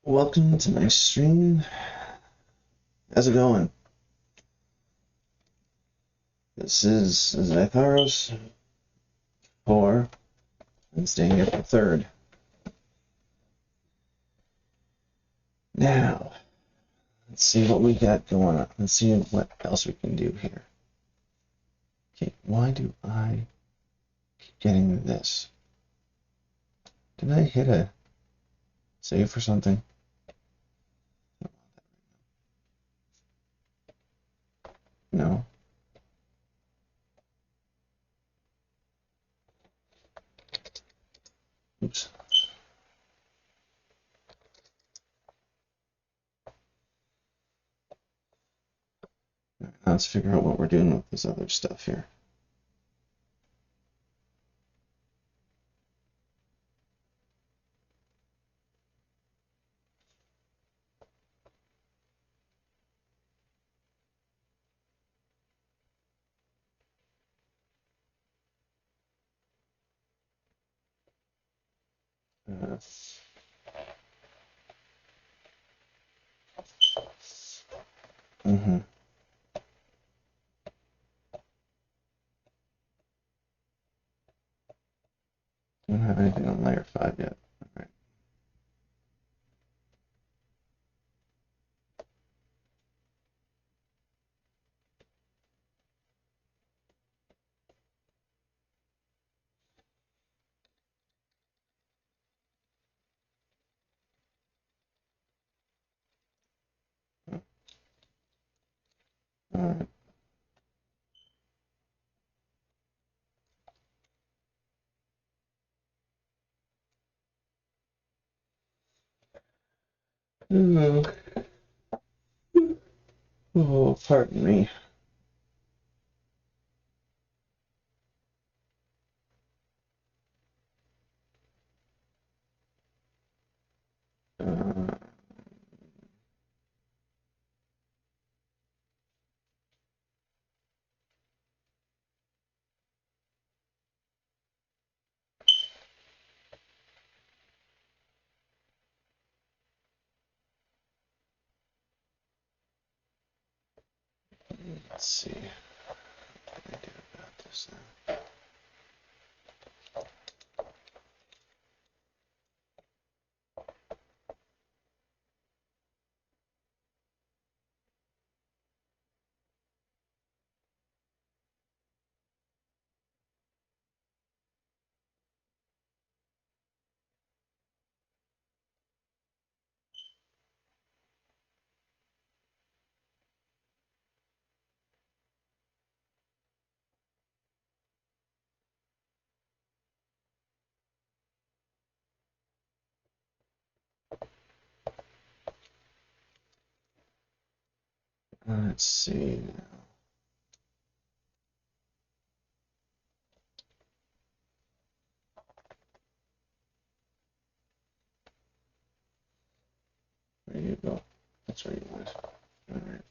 Welcome to my stream. How's it going? This is Zytharros 4. I'm staying here for 3rd. Now, let's see what we got going on. Let's see what else we can do here. Okay, why do I keep getting this? Did I hit a save for something? No. Oops. All right, let's figure out what we're doing with this other stuff here. Uh, mm-hmm. Don't have anything on layer 5 yet. All right. All right. Ooh. Oh, pardon me. Uh, let's see. What do I do about this now? Let's see now. There you go. That's where you want it. All right.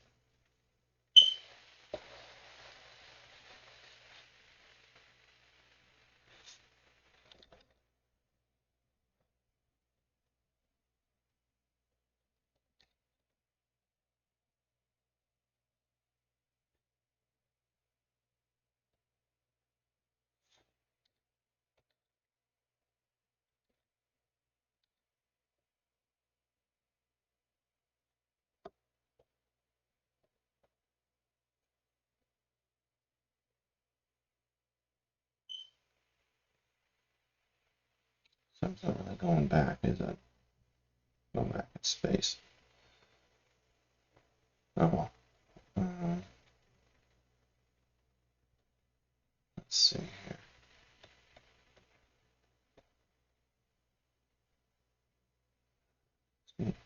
So it's not really going back, is it? Going back in space. Oh well. Let's see here.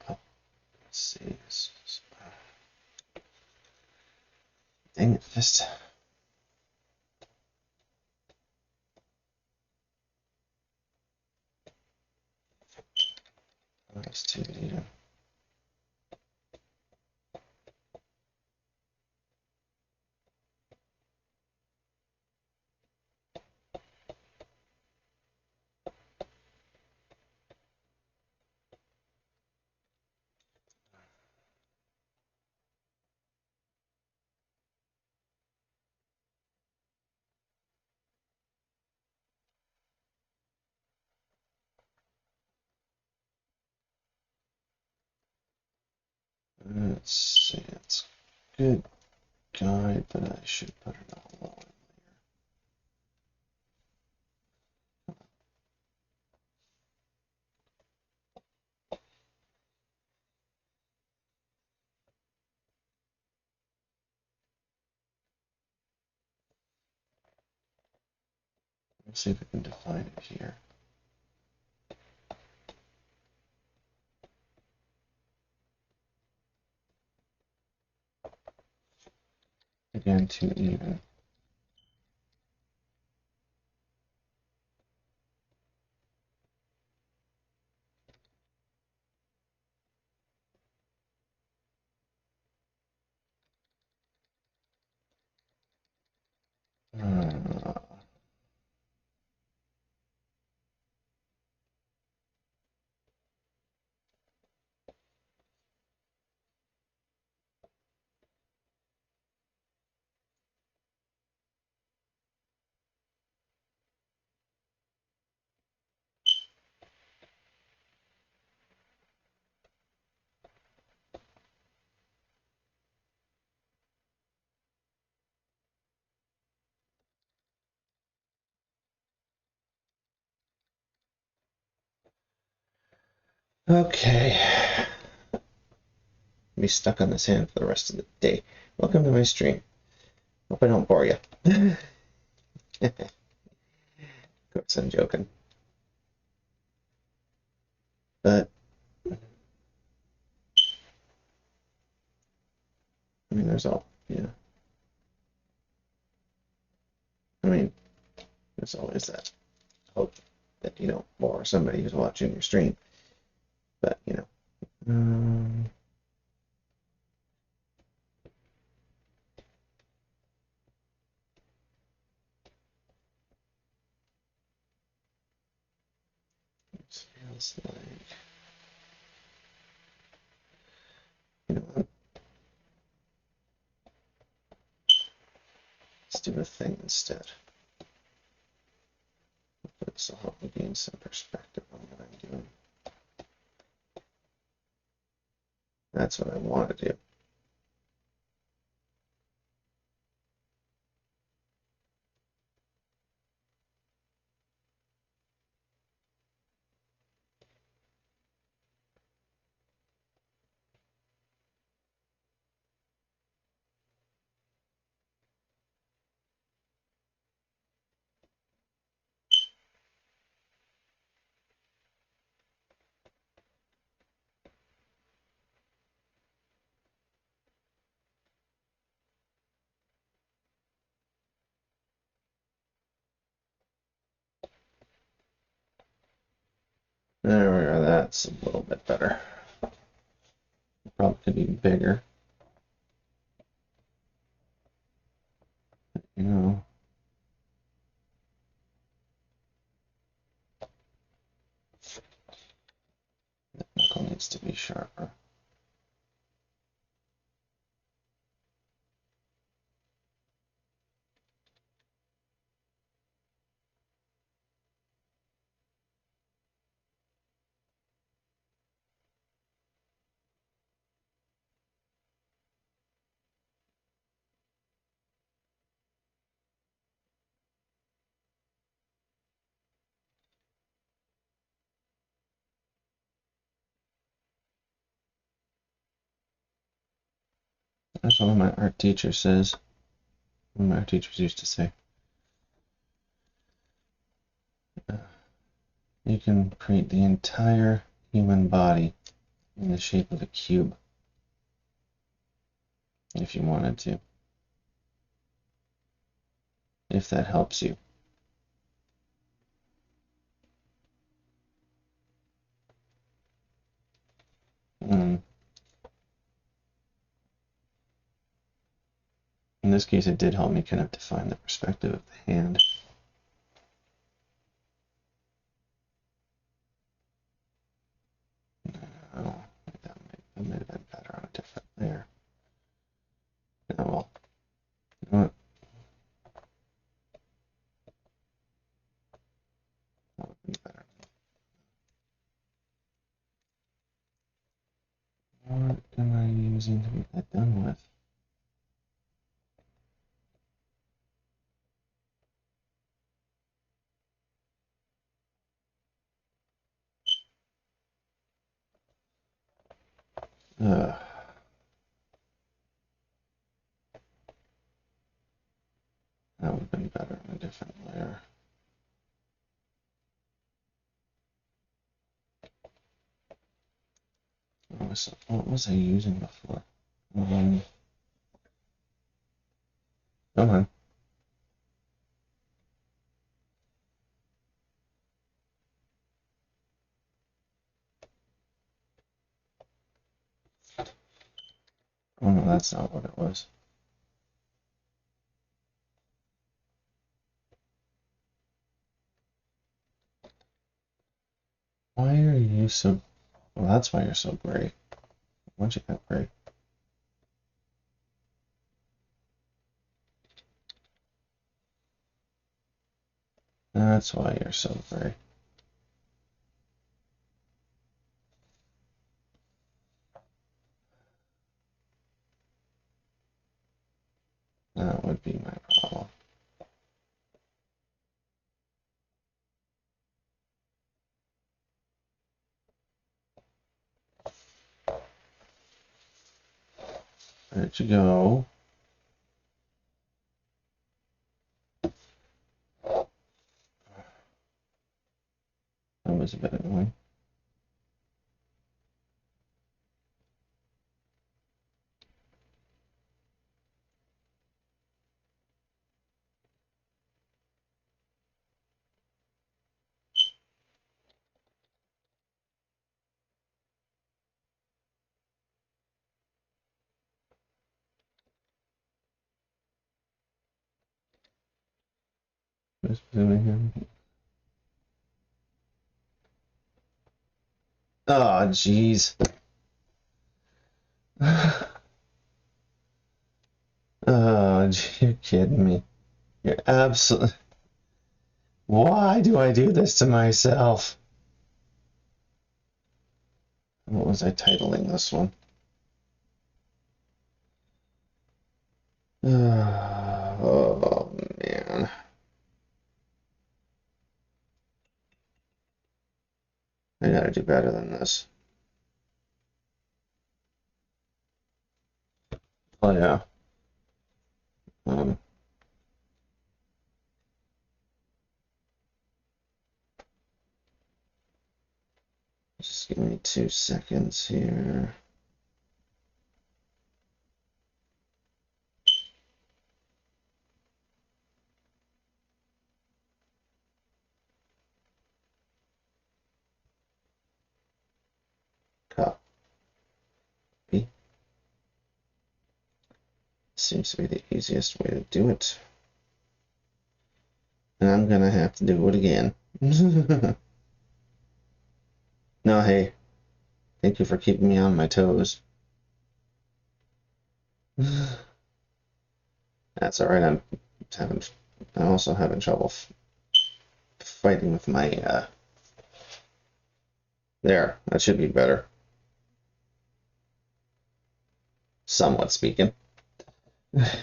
Oh, let's see. Dang it, fist. That's too data. let's see, it's good guide, but I should put it all lower layer. Let's see if we can define it here. Again, too even. Uh, okay. Be stuck on this hand for the rest of the day. Welcome to my stream. Hope I don't bore you. Of course, I'm joking. But, I mean, there's all, yeah. I mean, there's always that hope that you don't bore somebody who's watching your stream. But, you know. It feels like, you know what? Let's do a thing instead. This will help me gain some perspective on what I'm doing. That's what I want to do. There we are. That's a little bit better. Probably could be bigger. You know. That knuckle needs to be sharper. That's what my art teacher says. One of my art teachers used to say. You can create the entire human body in the shape of a cube if you wanted to. If that helps you. In this case, it did help me kind of define the perspective of the hand. Oh, that might have been better on a different layer. Oh well. You know what? That would be better. What am I using to get that done with? That would have been better in a different layer. What was I using before? Come on. Oh no, that's not what it was. Why are you so... Well, that's why you're so gray. Why'd you get gray? That's why you're so gray. That would be my problem. Where'd you go? That was a bit annoying. Just zooming in. Oh, jeez. Oh, you're kidding me. You're absolutely... Why do I do this to myself? What was I titling this one? Oh, man. I gotta do better than this. Oh, yeah. Just give me 2 seconds here. Copy. Seems to be the easiest way to do it. And I'm gonna have to do it again. No, hey. Thank you for keeping me on my toes. That's alright, I'm also having trouble fighting with my, there, that should be better. Somewhat speaking. That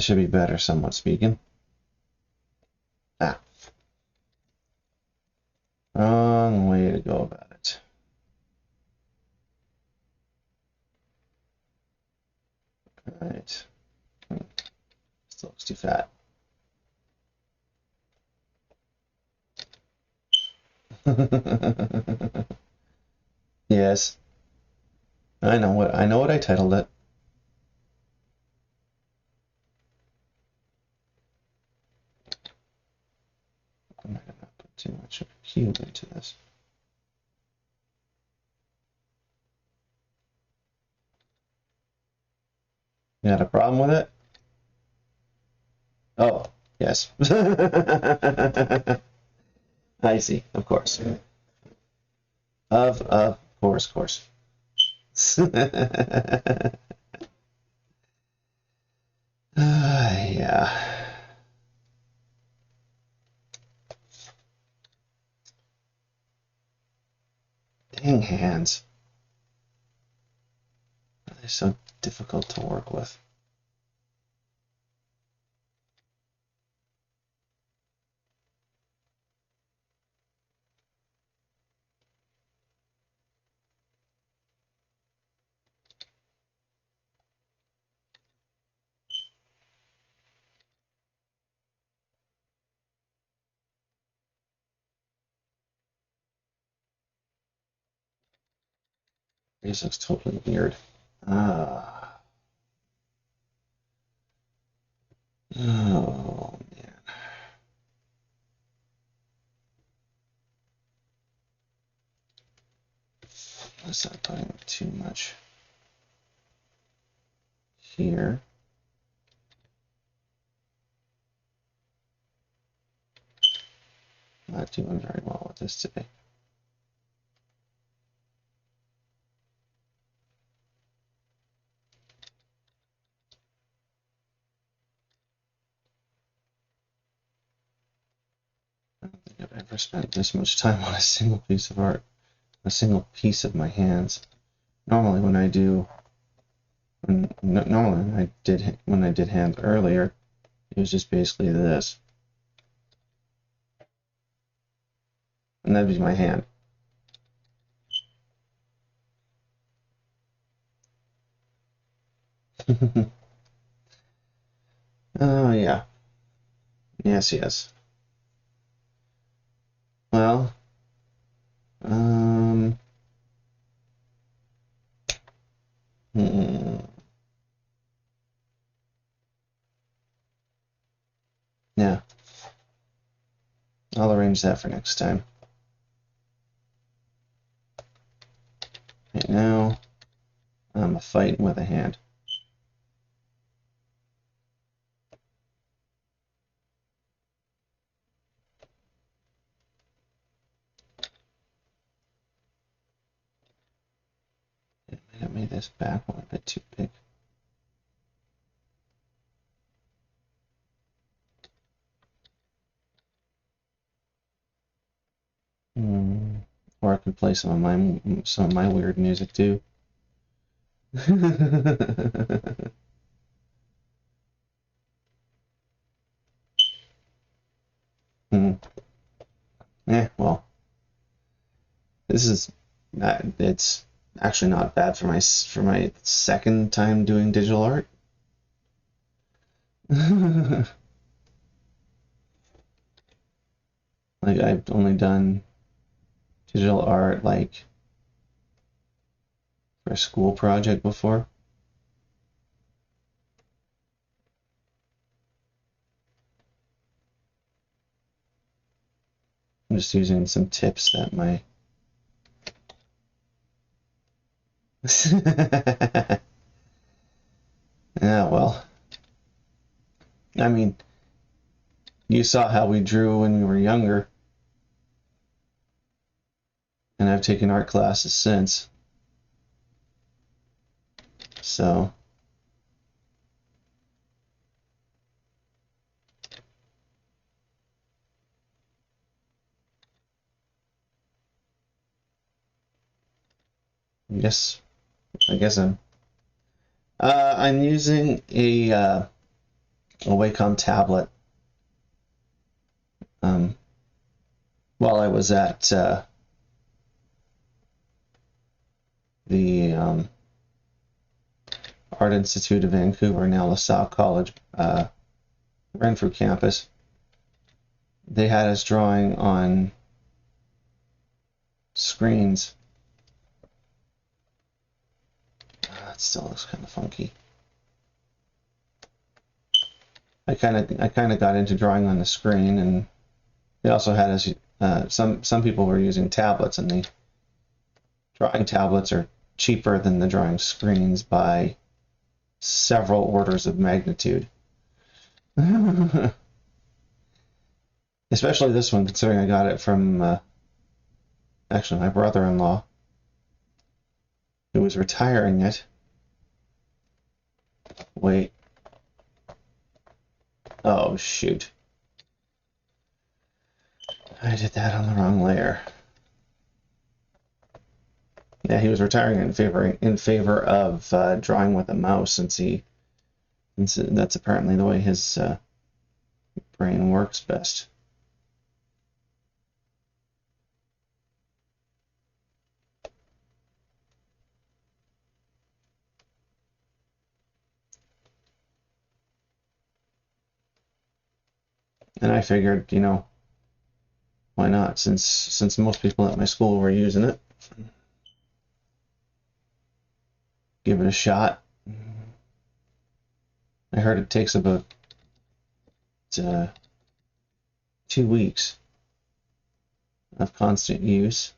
should be better, somewhat speaking. Ah. Wrong way to go about it. Alright. Still looks too fat. Yes. I know what I titled it. I'm not gonna put too much of a cube into this. You got a problem with it? Oh, yes. I see, of course. Of course. Yeah. Dang hands. so difficult to work with. This looks totally weird. Ah. Oh, man. Let's not putting too much here. Not doing very well with this today. I don't think I've ever spent this much time on a single piece of art, a single piece of my hands. Normally, when I did hands earlier, it was just basically this, and that'd be my hand. Oh yeah, yes. Well, yeah, I'll arrange that for next time. Right now, I'm fighting with a hand. I might have made this back one a bit too big. Or I could play some of my weird music too. Well, this is not, it's actually not bad for my second time doing digital art. Like I've only done digital art like for a school project before. I'm just using some tips that my yeah, well, I mean, you saw how we drew when we were younger, and I've taken art classes since. So, I guess I'm using a Wacom tablet. While I was at the Art Institute of Vancouver, now LaSalle College, Renfrew campus, they had us drawing on screens. That still looks kind of funky. I kind of got into drawing on the screen, and they also had us. Some people were using tablets, and the drawing tablets are cheaper than the drawing screens by several orders of magnitude. Especially this one, considering I got it from actually my brother-in-law, who was retiring it. Wait. Oh, shoot. I did that on the wrong layer. Yeah, he was retiring in favor of drawing with a mouse, since that's apparently the way his brain works best. And I figured, why not? Since most people at my school were using it, give it a shot. I heard it takes about 2 weeks of constant use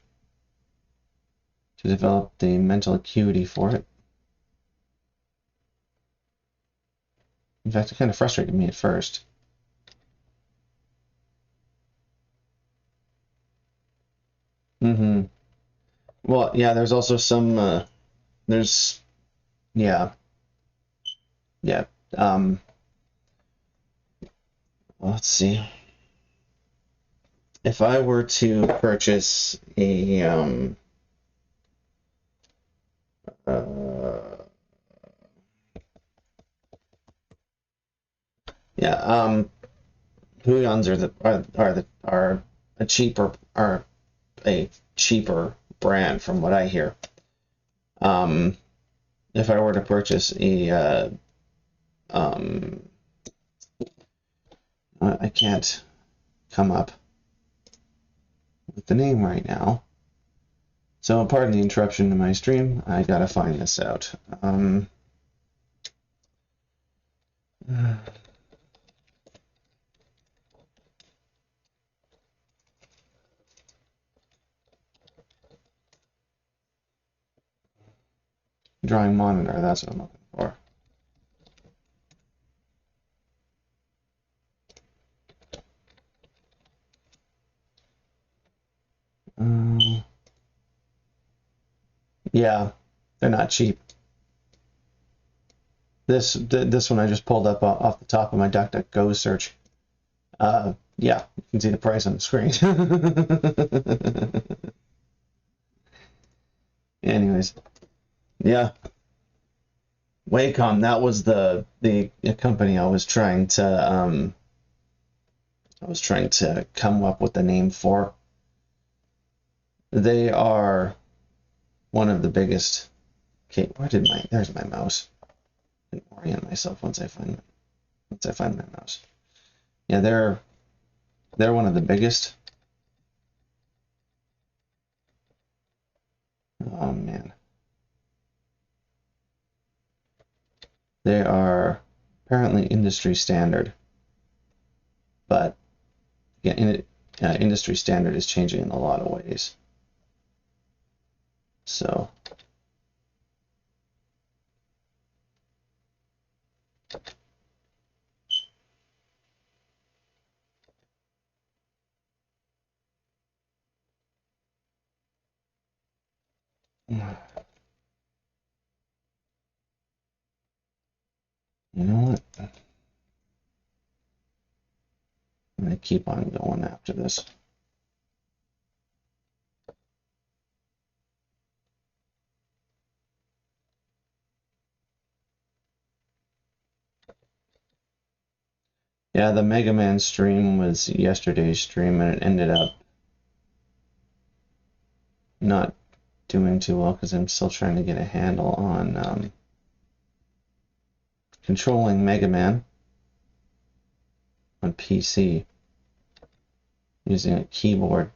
to develop the mental acuity for it. In fact, it kind of frustrated me at first. Well, yeah, there's also some, there's, yeah, yeah, let's see. If I were to purchase a, Huyons are a cheaper brand from what I hear. If I were to purchase I can't come up with the name right now. So pardon the interruption to my stream. I gotta find this out. Drawing monitor, that's what I'm looking for. Yeah, they're not cheap. This one I just pulled up off the top of my DuckDuckGo search. Yeah, you can see the price on the screen. Anyways, yeah, Wacom. That was the company I was trying to come up with the name for. They are one of the biggest. Okay, there's my mouse. I can orient myself once I find my mouse. Yeah, they're one of the biggest. Oh man. They are apparently industry standard, but yeah, industry standard is changing in a lot of ways. So you know what? I'm gonna keep on going after this. Yeah, the Mega Man stream was yesterday's stream, and it ended up not doing too well because I'm still trying to get a handle on controlling Mega Man on PC using a keyboard,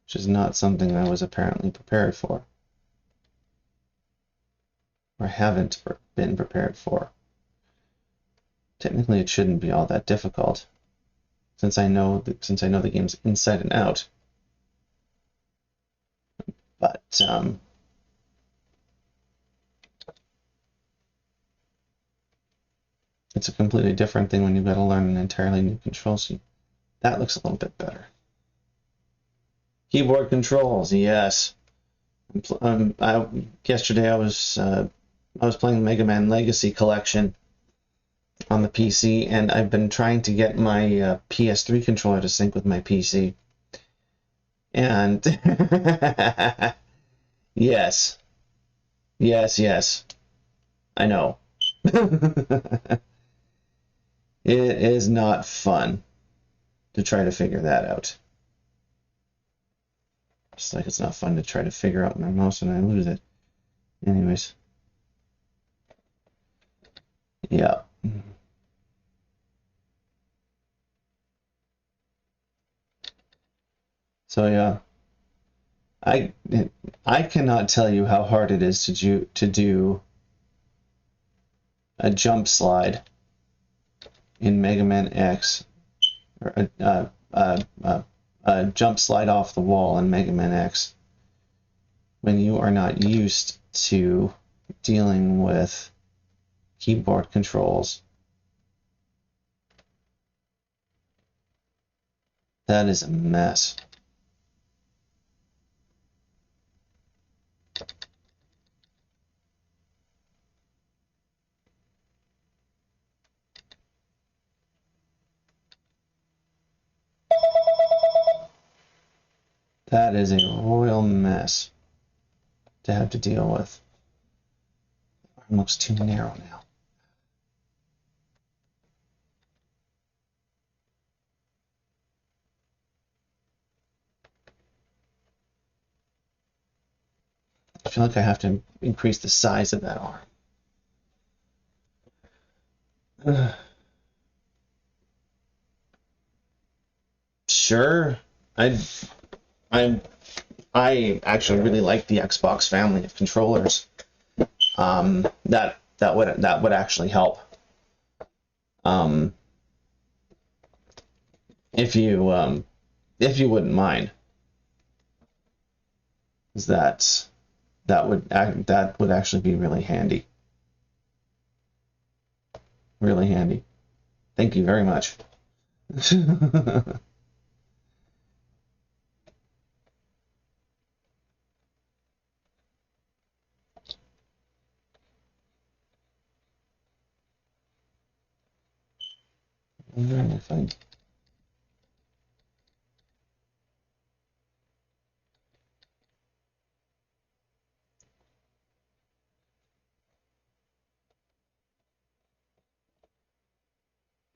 which is not something I was apparently prepared for, or haven't been prepared for. Technically, it shouldn't be all that difficult, since I know the game's inside and out. But it's a completely different thing when you've got to learn an entirely new control scheme. That looks a little bit better. Keyboard controls, yes. Yesterday I was playing Mega Man Legacy Collection on the PC, and I've been trying to get my PS3 controller to sync with my PC. And Yes. Yes, yes. I know. It is not fun to try to figure that out. Just like it's not fun to try to figure out my mouse and I lose it. Anyways. Yeah. So yeah. I I cannot tell you how hard it is to do a jump slide in Mega Man X, or a jump slide off the wall in Mega Man X, when you are not used to dealing with keyboard controls. That is a mess. That is a royal mess to have to deal with. It looks too narrow now. I feel like I have to increase the size of that arm. Sure. I I I actually really like the Xbox family of controllers. That would actually help. Um, if you wouldn't mind, is that would actually be really handy. Really handy. Thank you very much. Wondering if I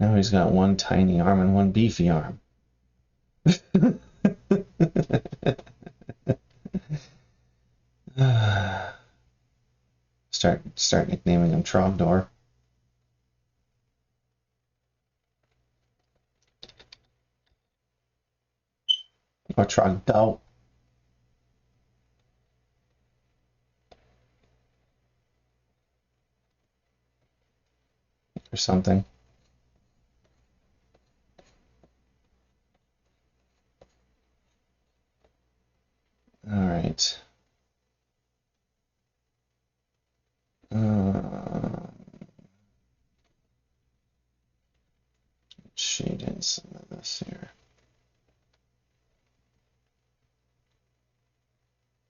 now he's got one tiny arm and one beefy arm. Start nicknaming him Trogdor. Or Trogdo. Or something. Alright. Shade in some of this here.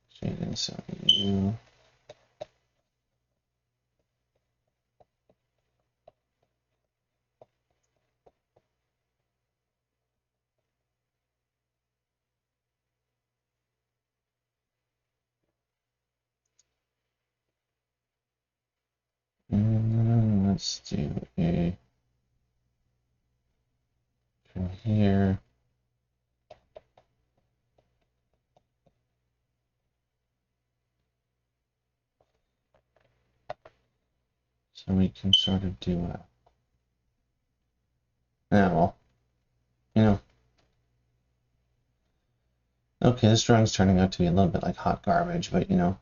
Shade in some of you. And let's do a from here. So we can sort of do a well, you know. Okay, this drawing's turning out to be a little bit like hot garbage, but you know.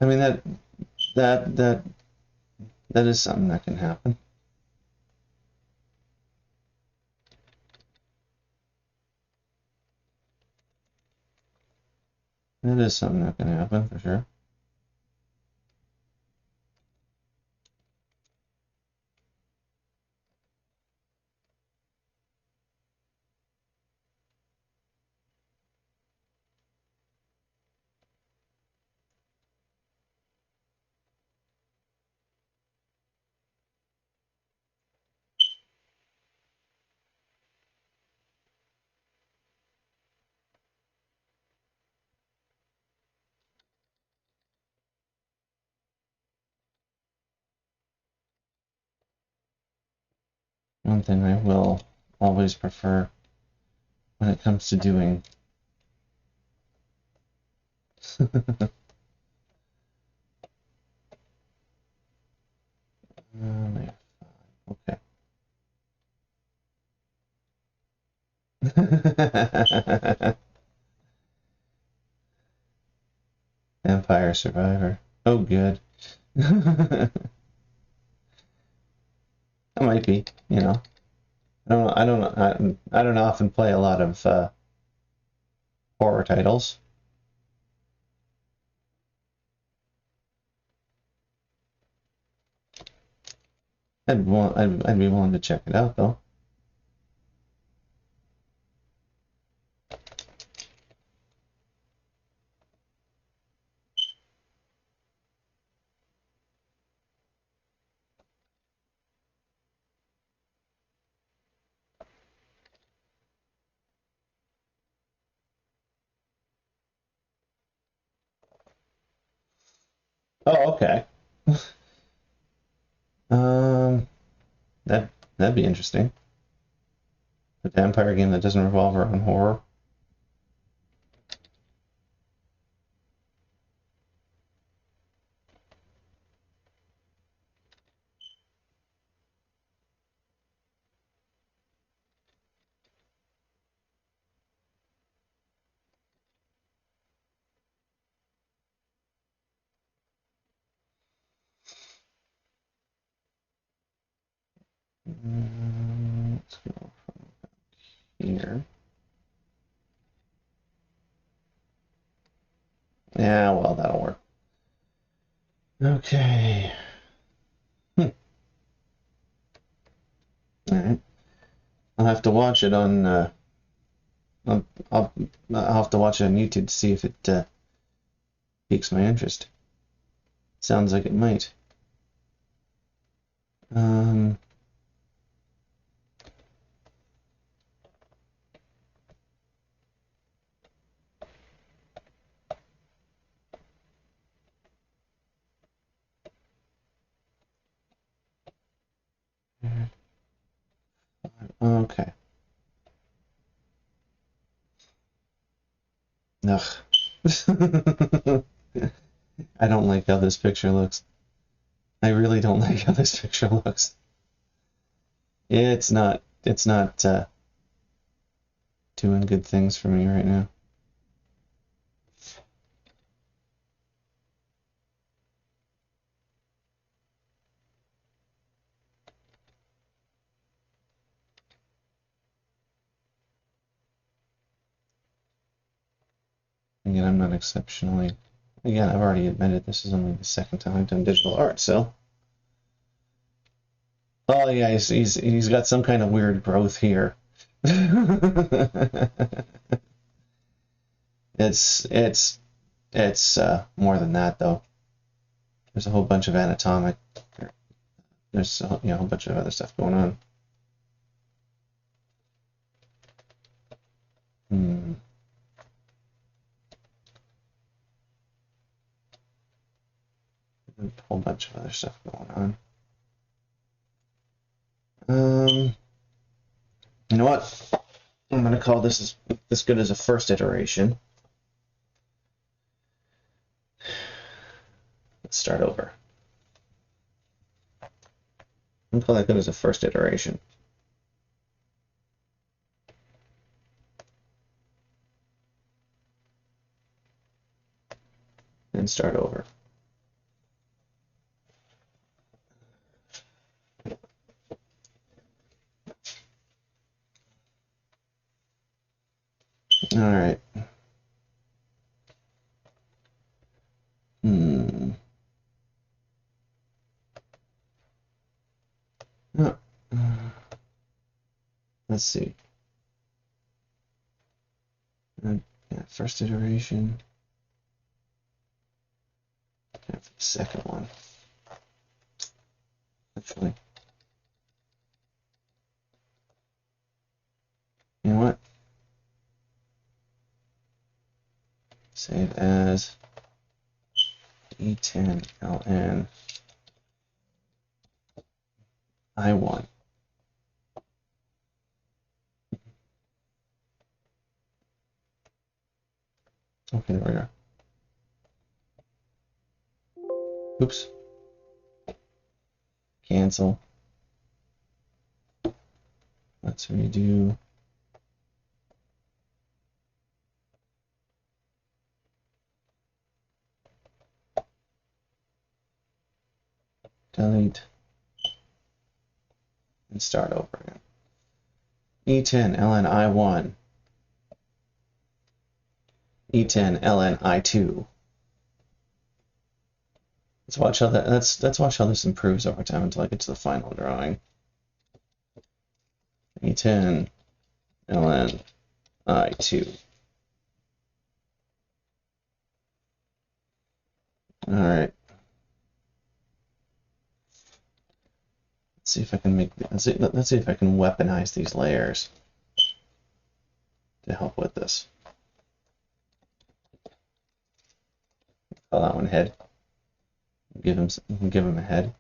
I mean that that that is something that can happen. That is something that can happen for sure. one thing I will always prefer when it comes to doing. Okay. Vampire Survivor. Oh, good. That might be, you know. I don't often play a lot of horror titles. I'd be willing to check it out though. Oh, okay. Um, that that'd be interesting. A vampire game that doesn't revolve around horror. Let's go here. Yeah, well, that'll work. Okay. All right. I'll have to watch it on. I'll have to watch it on YouTube to see if it piques my interest. Sounds like it might. Um. Okay. Ugh. I don't like how this picture looks. I really don't like how this picture looks. It's not doing good things for me right now. Again, I'm not exceptionally. Again, I've already admitted this is only the second time I've done digital art, so. Oh yeah, he's got some kind of weird growth here. It's more than that though. There's a whole bunch of anatomic. There's a whole bunch of other stuff going on. Hmm. A whole bunch of other stuff going on. You know what? I'm gonna call this as good as a first iteration. Let's start over. I'm gonna call that good as a first iteration. And start over. All right. Oh. Let's see. Yeah, first iteration. Yeah, for the second one. Actually. You know what? Save as E10LN I1. Okay, there we are. Oops. Cancel. Let's redo. Delete. And start over again. E10 ln I1. E10 ln I2. Let's watch how that. Let's watch how this improves over time until I get to the final drawing. E10 ln I2. All right. Let's see if I can make. Let's see if I can weaponize these layers to help with this. Call that one head. Give him a head.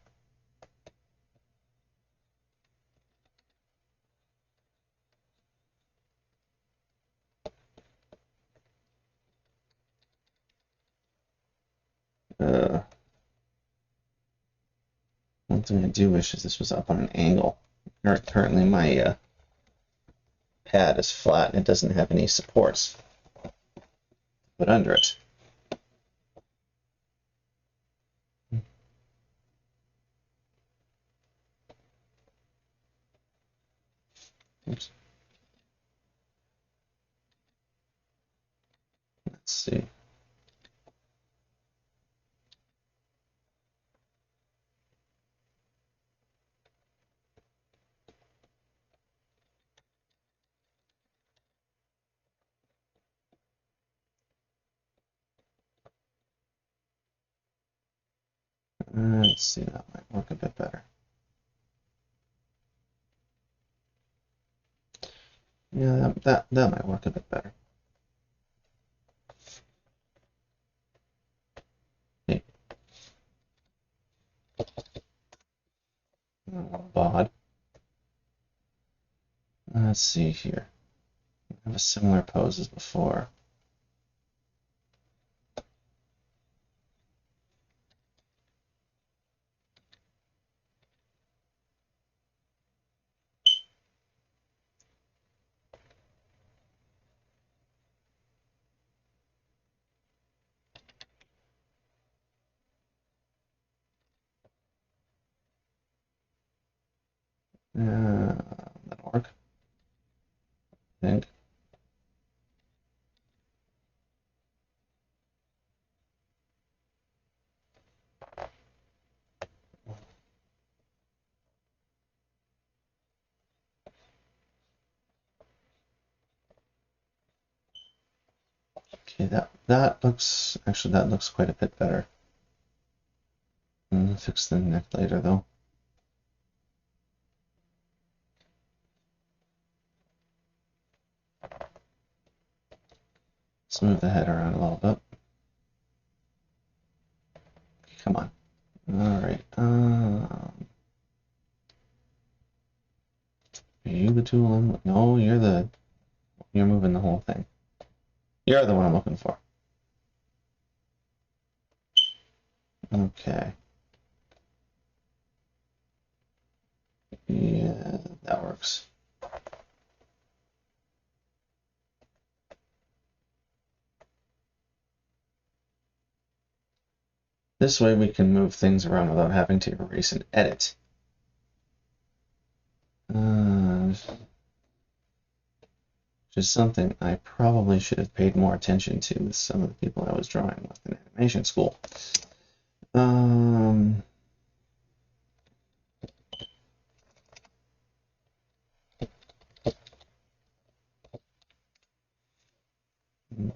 One thing I do wish is this was up on an angle. Currently my pad is flat and it doesn't have any supports put under it. Oops. Let's see. Let's see, that might work a bit better. Yeah, that might work a bit better. Hey. Bod. Let's see here. I have a similar pose as before. That'll work, I think. Okay, that looks quite a bit better. I'm gonna fix the neck later though. Let's move the head around a little bit. Come on. All right. Are you the tool? No, you're moving the whole thing. You're the one I'm looking for. Okay. Yeah, that works. This way we can move things around without having to erase and edit. Which is something I probably should have paid more attention to with some of the people I was drawing with in animation school. The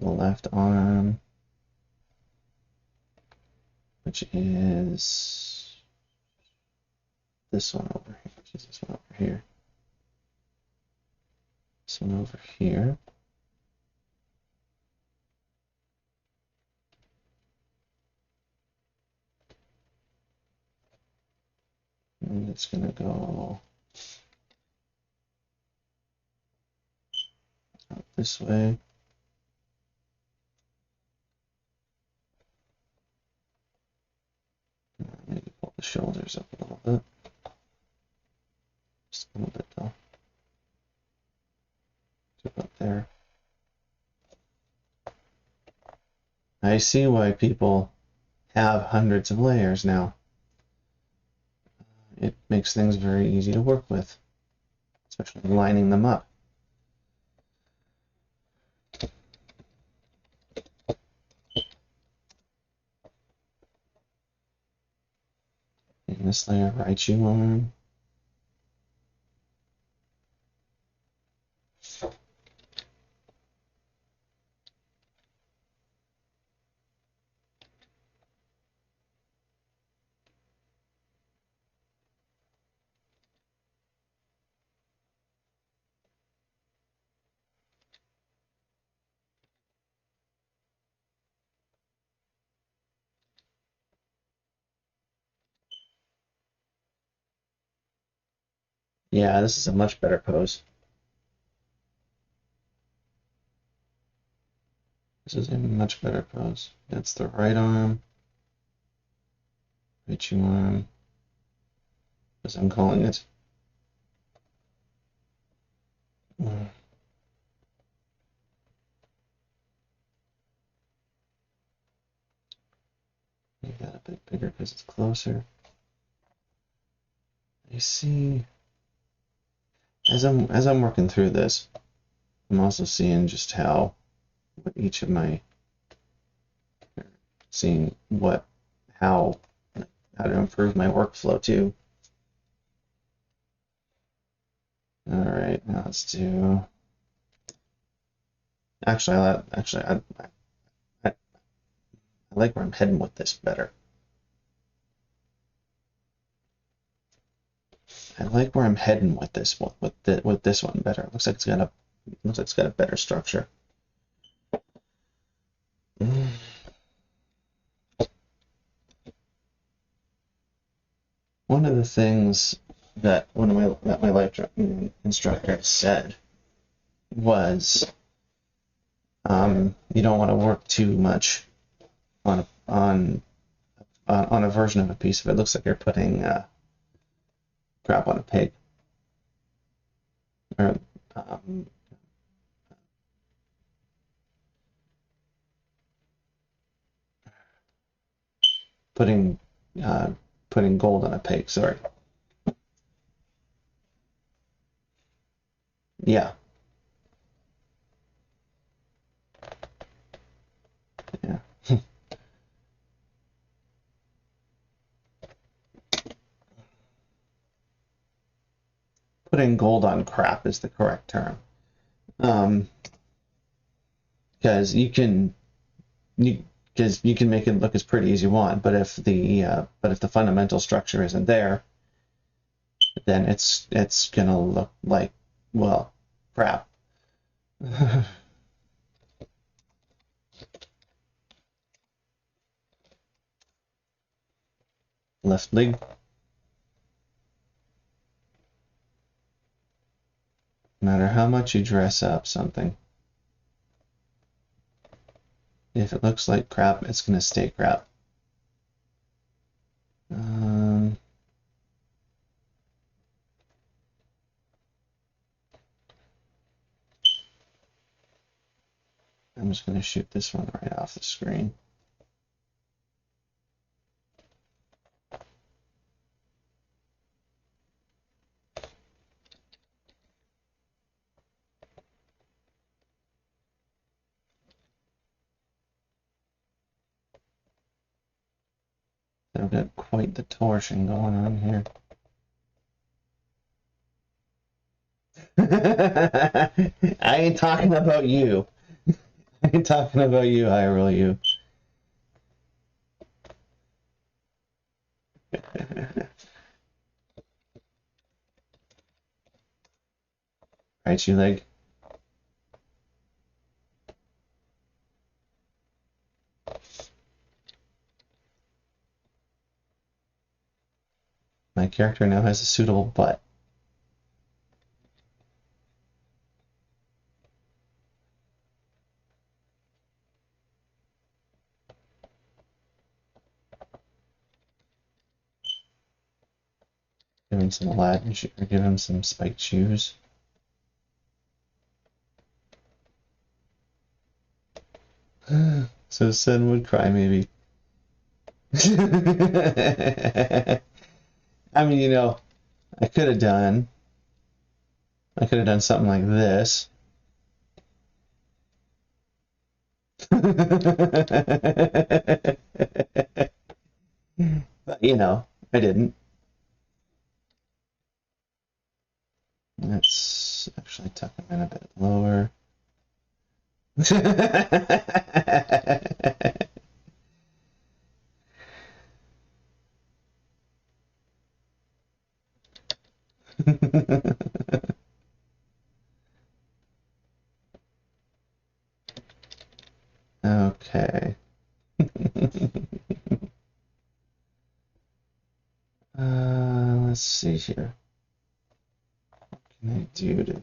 left arm, which is this one over here, which is this one over here. This one over here. And it's going to go out this way. I see why people have hundreds of layers now. It makes things very easy to work with, especially lining them up. In this layer, Raichu arm. Yeah, this is a much better pose. This is a much better pose. That's the right arm. Raichu arm, as I'm calling it. You got a bit bigger because it's closer. I see. As I'm working through this, I'm also seeing just how what each of my seeing what how to improve my workflow too. All right, now let's do. Actually, I like where I'm heading with this better. I like where I'm heading with this one with this one better. Looks like it's got a better structure. One of the things that my life instructor said was, you don't want to work too much on a version of a piece if it looks like you're putting crap on a pig. Or putting gold on a pig. Sorry. Yeah. Yeah. Putting gold on crap is the correct term. Because you can make it look as pretty as you want, but if the fundamental structure isn't there, then it's gonna look like, well, crap. Left leg. No matter how much you dress up something, if it looks like crap, it's gonna stay crap. I'm just gonna shoot this one right off the screen. I've got quite the torsion going on here. I ain't talking about you. I ain't talking about you, Hyrule you. Right, you leg. My character now has a suitable butt. Give him some Aladdin shoes, or give him some spiked shoes. So Sen would cry, maybe. I mean, I could have done something like this. But, I didn't. Let's actually tuck him in a bit lower. Okay. Let's see here. What can I do to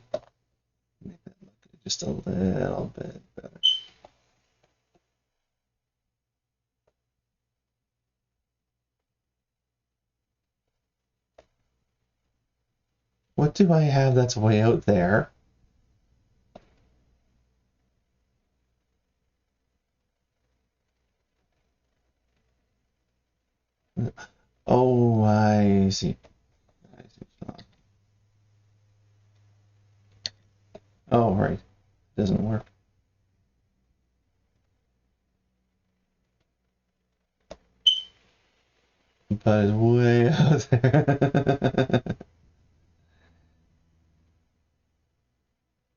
make that look just a little bit better? What do I have that's way out there? Oh, I see. Oh, right. Doesn't work. But it's way out there.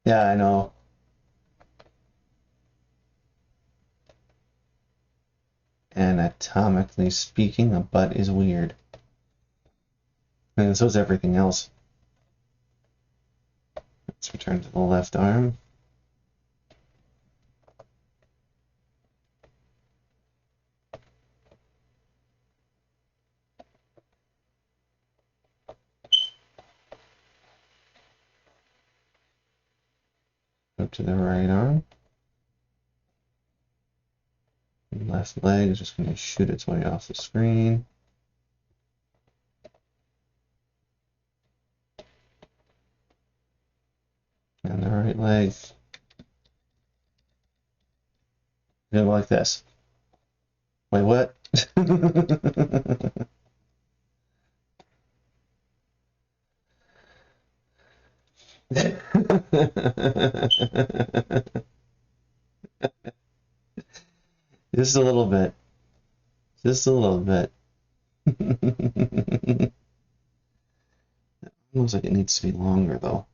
Yeah, I know. Anatomically speaking, a butt is weird. And so is everything else. Let's return to the left arm. Go to the right arm. Left leg is just going to shoot its way off the screen. And the right leg. Go like this. Wait, what? Just a little bit. Just a little bit. Looks like it needs to be longer, though.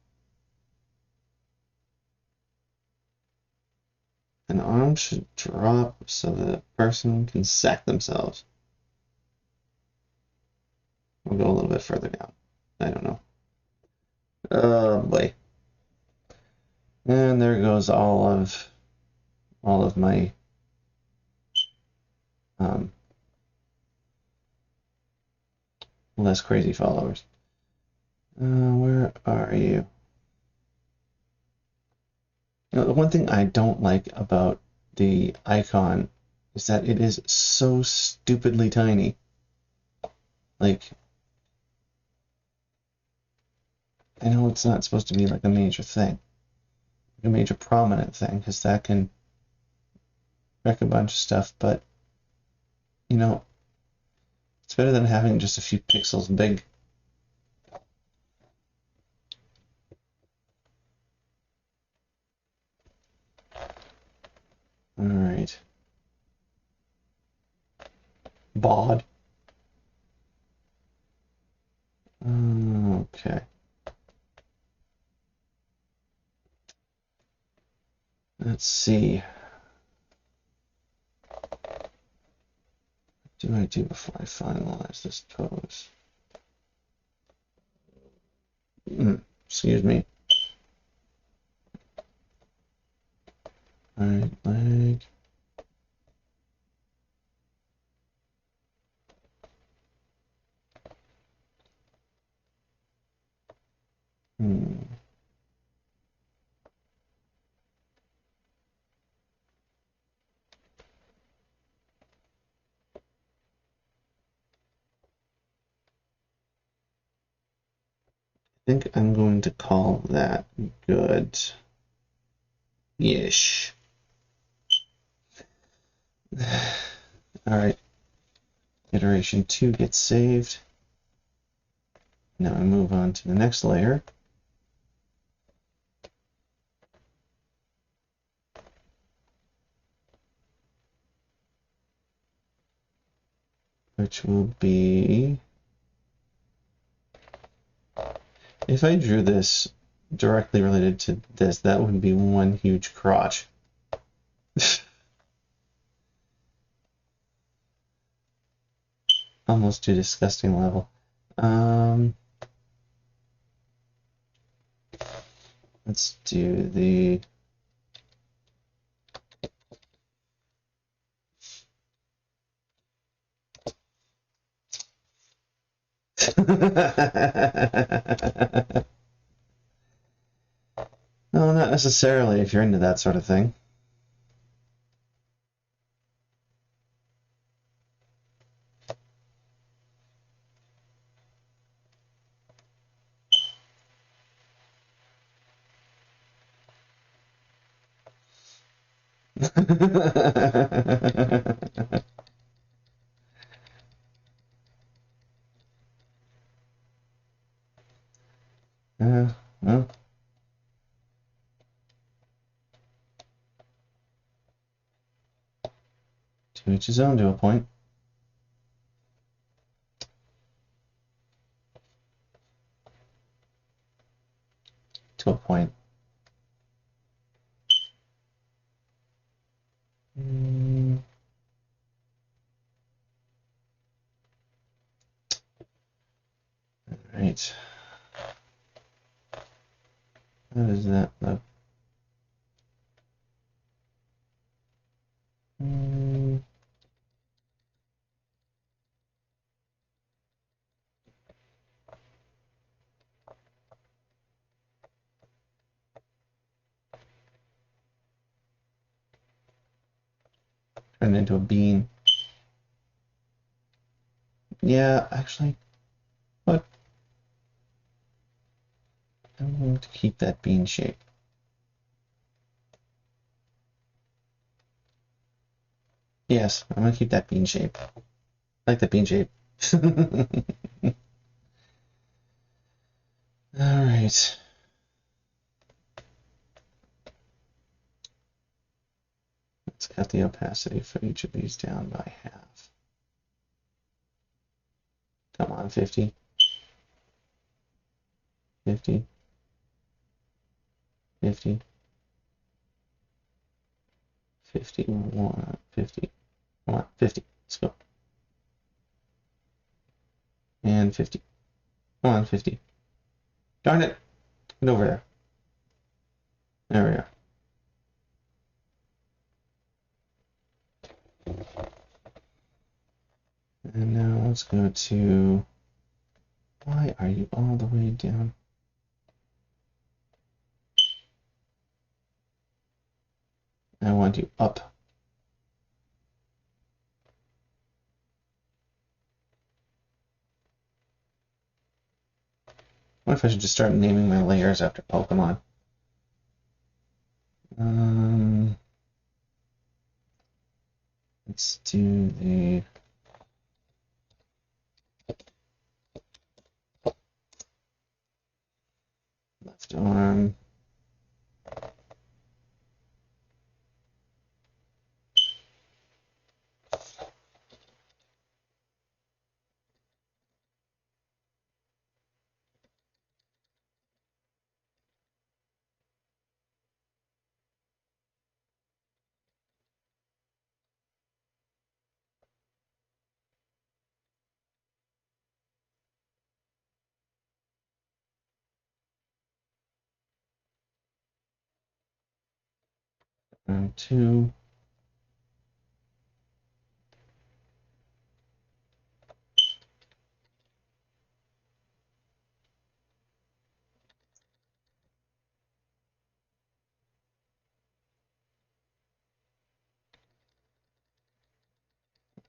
An arm should drop so that a person can sack themselves. We'll go a little bit further down. I don't know. Oh boy. And there goes all of my less crazy followers. Where are you? The one thing I don't like about the icon is that it is so stupidly tiny. Like, I know it's not supposed to be like a major thing, like a major prominent thing, because that can wreck a bunch of stuff, but, it's better than having just a few pixels big. Alright. Bod. Okay. Let's see. What do I do before I finalize this pose? Excuse me. Right leg. I think I'm going to call that good-ish. Alright, iteration 2 gets saved. Now I move on to the next layer. Which will be, if I drew this directly related to this, that would be one huge crotch. Almost to a disgusting level. Let's do the no, not necessarily if you're into that sort of thing. Well, to each his own to a point. To a point. Right. How does that look? Turn it into a bean. Yeah, actually, what? I'm going to keep that bean shape. Yes, I'm going to keep that bean shape. I like that bean shape. All right. Let's cut the opacity for each of these down by half. Come on, 50. 50. 50. 51. 50. Come on, 50. Let's go. And 50. Come on, 50. Darn it. Get over there. There we are. And now let's go to, why are you all the way down? I want you up. What if I should just start naming my layers after Pokemon? Let's do the left arm. Round 2.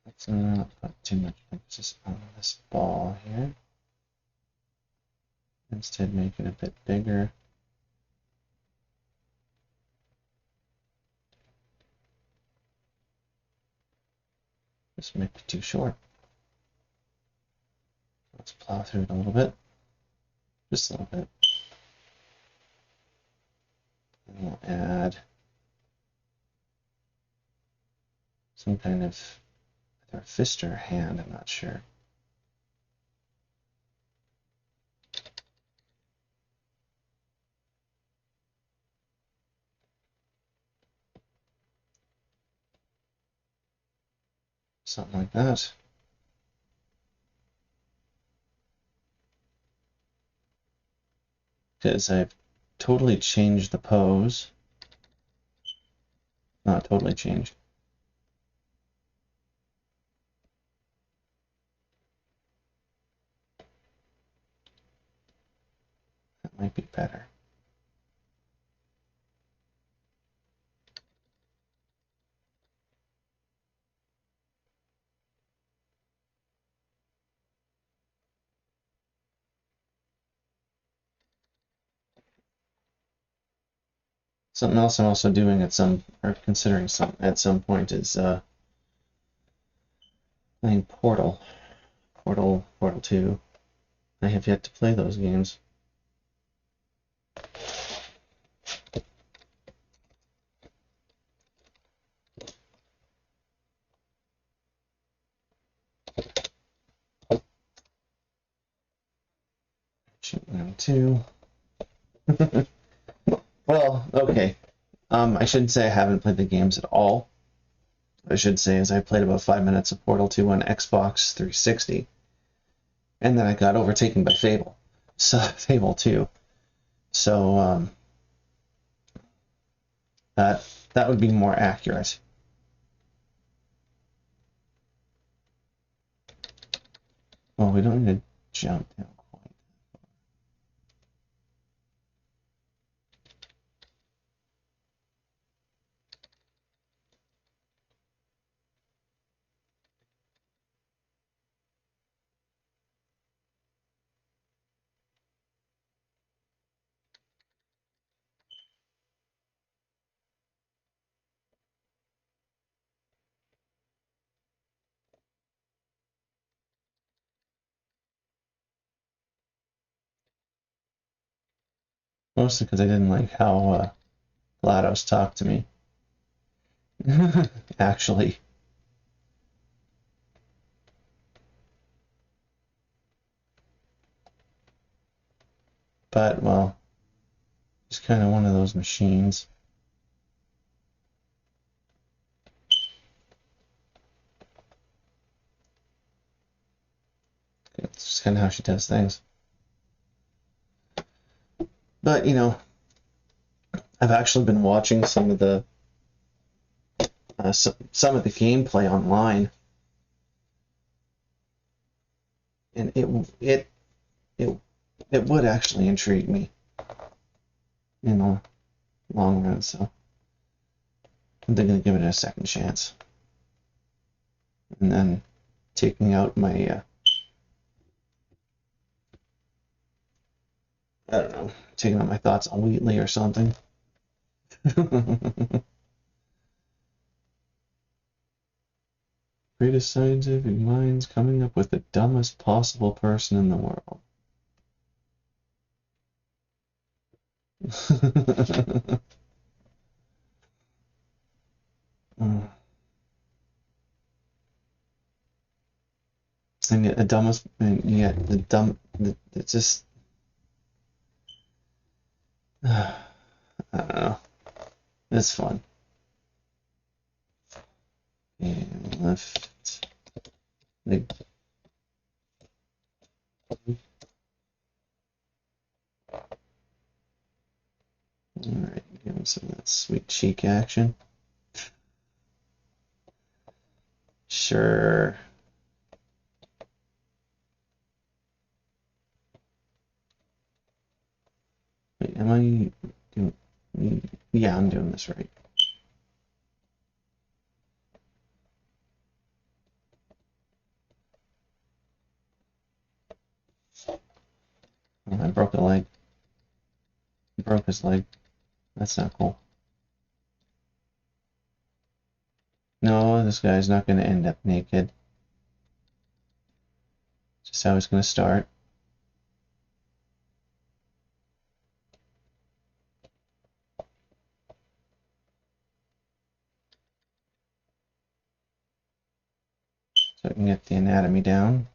Let's not put too much emphasis on this ball here. Instead, make it a bit bigger. This might be too short. Let's plow through it a little bit. Just a little bit. And we'll add some kind of either fist or hand, I'm not sure. Something like that. Because I've totally changed the pose. Not totally changed. That might be better. Something else I'm also doing at some, or considering at some point is playing Portal 2. I have yet to play those games. Shooting them too. Well, okay. I shouldn't say I haven't played the games at all. I should say is I played about 5 minutes of Portal 2 on Xbox 360, and then I got overtaken by Fable. So Fable 2. So that would be more accurate. Well, we don't need to jump down quite. Mostly because I didn't like how GLaDOS talked to me. Actually. But, well, he's kind of one of those machines. It's just kind of how she does things. But, you know, I've actually been watching some of the gameplay online, and it would actually intrigue me in the long run. So I'm thinking of giving it a second chance, and then taking out my I don't know, taking out my thoughts on Wheatley or something. Greatest scientific minds coming up with the dumbest possible person in the world. And yet the dumbest, and yet it's just, I don't know. It's fun. And left. Alright, give him some of that sweet cheek action. Sure. Wait, am I doing... Yeah, I'm doing this right. Oh, I broke a leg. He broke his leg. That's not cool. No, this guy's not going to end up naked. Just how it's going to start. So I can get the anatomy down.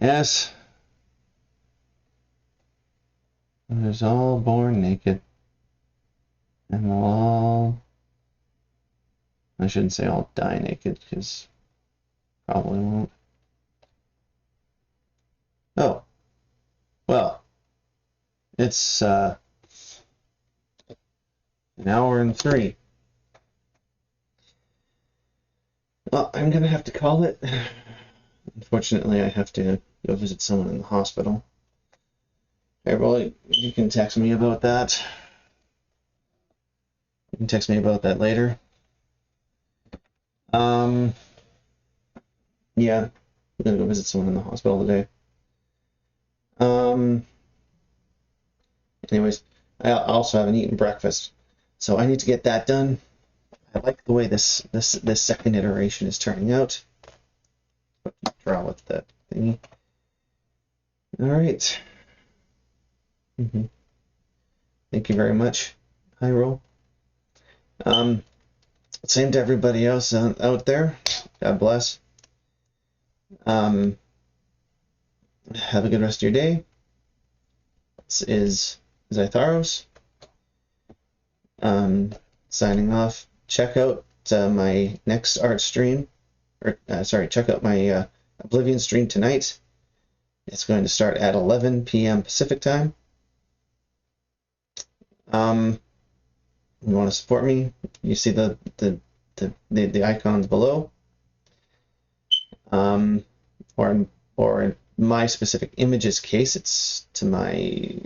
Yes. We're all born naked. And we'll all... I shouldn't say all die naked, because probably won't. Oh. Well. It's, an hour and 3. Well, I'm gonna have to call it. Unfortunately, I have to go visit someone in the hospital. Hey, well, you can text me about that. You can text me about that later. Yeah, I'm gonna go visit someone in the hospital today. Anyways, I also haven't eaten breakfast, so I need to get that done. I like the way this second iteration is turning out. Draw with the thingy. All right. Thank you very much, Hyrule. Same to everybody else out there. God bless. Have a good rest of your day. This is Zytharros. Signing off. Check out my next art stream, or check out my Oblivion stream tonight. It's going to start at 11 p.m. Pacific time. You want to support me? You see the icons below. Or in my specific image's case, it's to my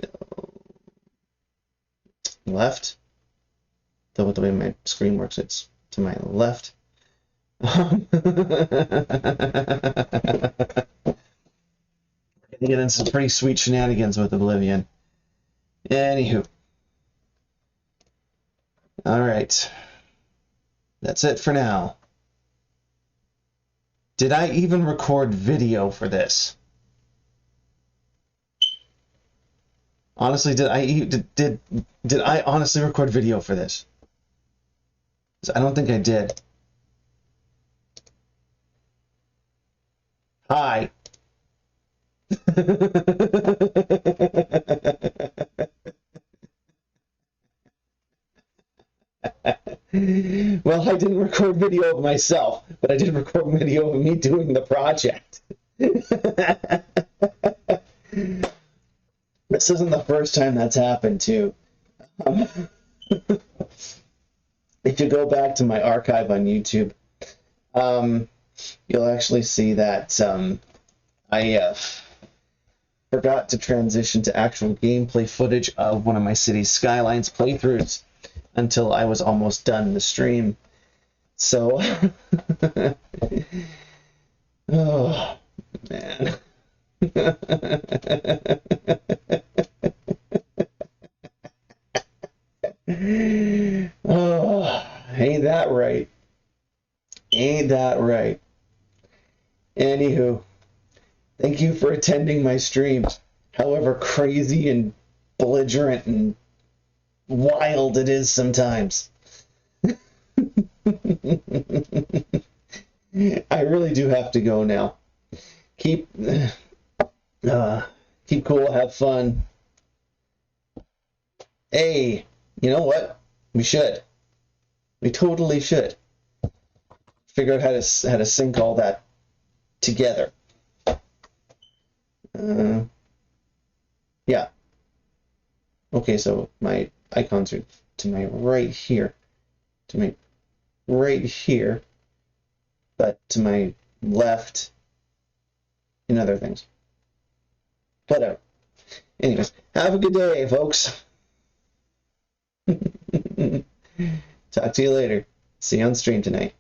left. The way my screen works, it's to my left. Gonna get into some pretty sweet shenanigans with Oblivion. Anywho. Alright. That's it for now. Did I even record video for this? Honestly, did I honestly record video for this? I don't think I did. Hi. Well, I didn't record video of myself, but I did record video of me doing the project. This isn't the first time that's happened, too. If you go back to my archive on YouTube, you'll actually see that I forgot to transition to actual gameplay footage of one of my Cities Skylines playthroughs until I was almost done the stream. So, oh, man. Oh, ain't that right? Ain't that right? Anywho, thank you for attending my streams, however crazy and belligerent and wild it is sometimes. I really do have to go now. Keep cool, have fun. Hey, you know what? We should. We totally should figure out how to sync all that together. Yeah. Okay, so my icons are to my right here. to my right here, but to my left in other things. Whatever. Anyways, have a good day, folks. Talk to you later. See you on stream tonight.